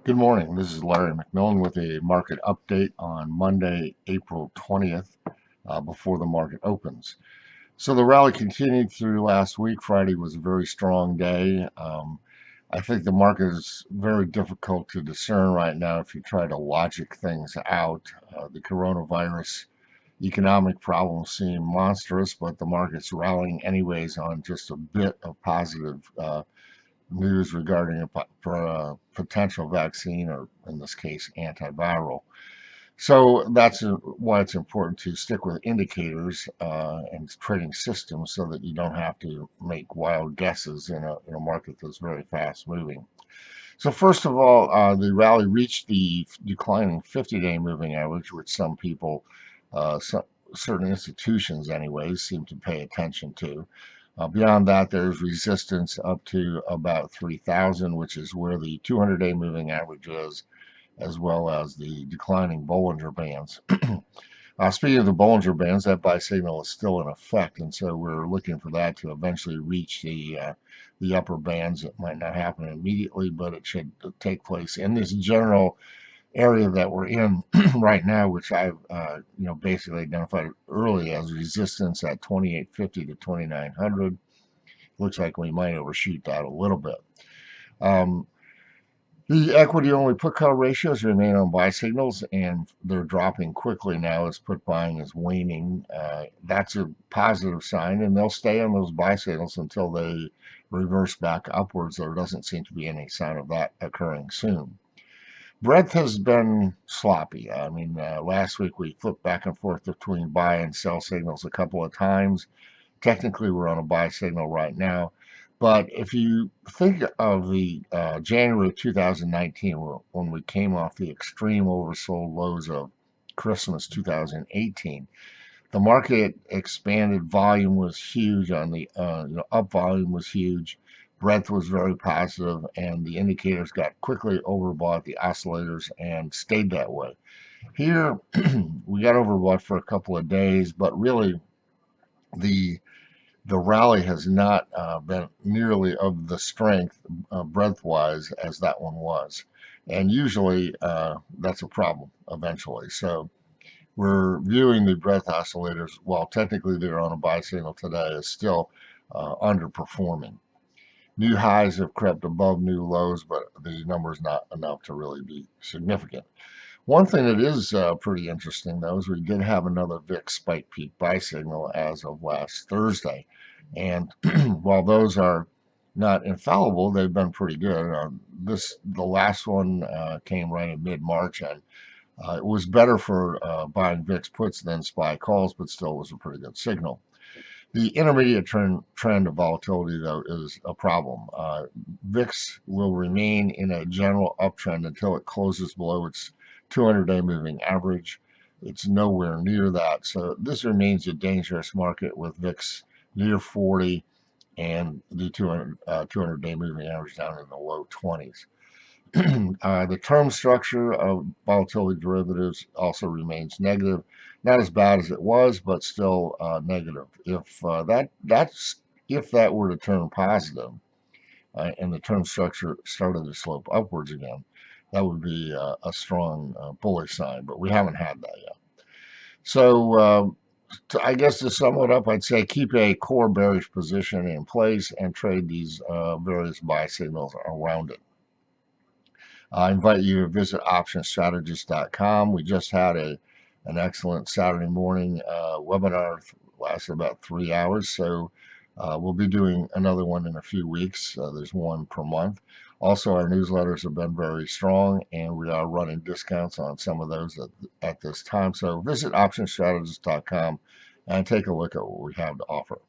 Good morning. This is Larry McMillan with a market update on Monday, April 20th, before the market opens. So the rally continued through last week. Friday was a very strong day. I think the market is very difficult to discern right now if you try to logic things out. The coronavirus economic problems seem monstrous, but the market's rallying anyways on just a bit of positive news regarding a potential vaccine, or in this case, antiviral. So that's why it's important to stick with indicators and trading systems so that you don't have to make wild guesses in a market that's very fast moving. So first of all, the rally reached the declining 50-day moving average, which some people, certain institutions anyways, seem to pay attention to. Beyond that, there's resistance up to about 3,000, which is where the 200-day moving average is, as well as the declining Bollinger Bands. Speaking of the Bollinger Bands, that buy signal is still in effect, and so we're looking for that to eventually reach the upper bands. It might not happen immediately, but it should take place in this general area that we're in right now, which I've basically identified early as resistance at 2850 to 2900. Looks like we might overshoot that a little bit. The equity-only put-call ratios remain on buy signals, and they're dropping quickly now as put buying is waning. That's a positive sign, and they'll stay on those buy signals until they reverse back upwards. There doesn't seem to be any sign of that occurring soon. Breadth has been sloppy. I mean, last week we flipped back and forth between buy and sell signals a couple of times. Technically, we're on a buy signal right now. But if you think of the January of 2019, when we came off the extreme oversold lows of Christmas 2018, the market expanded. Volume was huge on the up volume was huge. Breadth was very positive, and the indicators got quickly overbought, the oscillators, and stayed that way. Here, we got overbought for a couple of days, but really the rally has not been nearly of the strength breadth-wise as that one was. And usually that's a problem eventually. So we're viewing the breadth oscillators, while technically they're on a buy signal today, as still underperforming. New highs have crept above new lows, but the number is not enough to really be significant. One thing that is pretty interesting, though, is we did have another VIX spike peak buy signal as of last Thursday. And while those are not infallible, they've been pretty good. The last one came right in mid-March, and it was better for buying VIX puts than SPY calls, but still was a pretty good signal. The intermediate trend of volatility, though, is a problem. VIX will remain in a general uptrend until it closes below its 200-day moving average. It's nowhere near that. So this remains a dangerous market with VIX near 40 and the 200-day moving average down in the low 20s. The term structure of volatility derivatives also remains negative. Not as bad as it was, but still negative. If that were to turn positive and the term structure started to slope upwards again, that would be a strong bullish sign. But we haven't had that yet. So I guess to sum it up, I'd say keep a core bearish position in place and trade these various buy signals around it. I invite you to visit optionstrategist.com. We just had an excellent Saturday morning webinar, lasted about 3 hours. So we'll be doing another one in a few weeks. There's one per month. Also, our newsletters have been very strong, and we are running discounts on some of those at this time. So visit optionstrategist.com and take a look at what we have to offer.